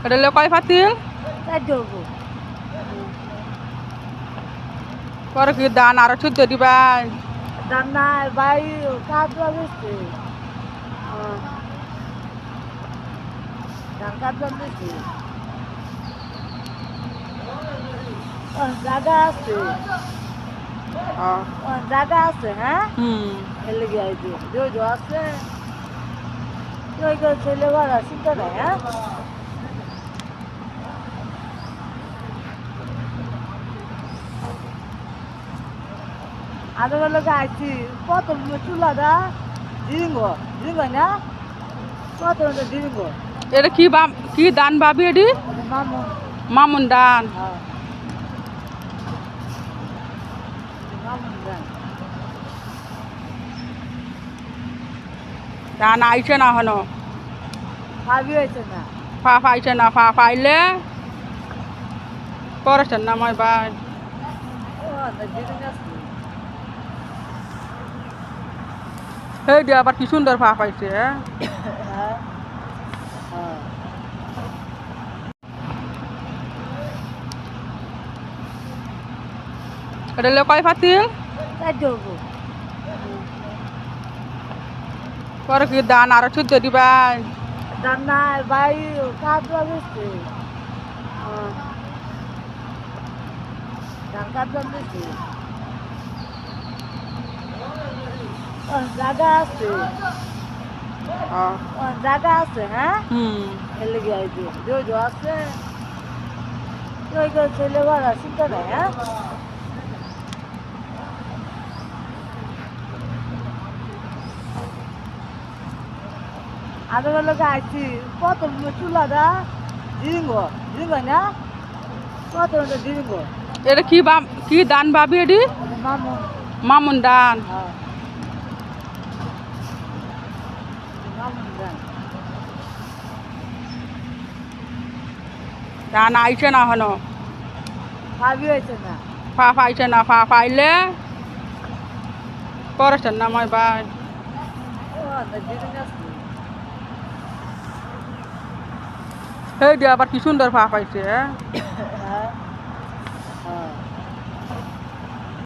এটা হলো কয় পাতিল? পরে কি দান আরো শুদ্ধ দিবা? দান নাই ভাই, কাজ বেশি। ধান কাজ বেশি। জায়গা আছে, জায়গা আছে, হ্যাঁ। এর লেগে আইছি যে আছে ছেলে ঘর চিন্তা নাই, হ্যাঁ। আধা লোকে আইছি কত চুলাটা ঝিরিঙ্গ ঝিরিঙ্গ না কত ঝিরিঙ্গ। এটা কি দান ভাবি? এটি মামুন মামুন দান। মামুন যান দান আইছে না হনো, ভাবি হয়েছে না। আইছে না, পাইলে করেছেন না মই ভাই। ঝিরিঙ্গ আছে। সেই দিয়ে আবার কি সুন্দর পাইছে। হ্যাঁ। এটা হলো কয় পাতিল? পরে কি দান আরো শুদ্ধ দিবা? দান নাই ভাই, কাজ বেশি। ধান কাজ বেশি। জায়গা আছে, জায়গা আছে, হ্যাঁ। এর লেগে আইছি যে আছে ছেলে ঘর চিন্তা নাই, হ্যাঁ। আধা লোকে আইছি কত চুলাটা ঝিরিঙ্গ ঝিরিঙ্গ না কত ঝিরিঙ্গ। এটা কি দান ভাবি? এটি মামুন মামুন দান। মামুন যান দান আইছে না হনো, ভাবি হয়েছে না। পাইছে না, পাইলে করেছেন না মই ভাই। ঝিরিঙ্গ আছে। সেই দিয়ে আবার কি সুন্দর পাইছে।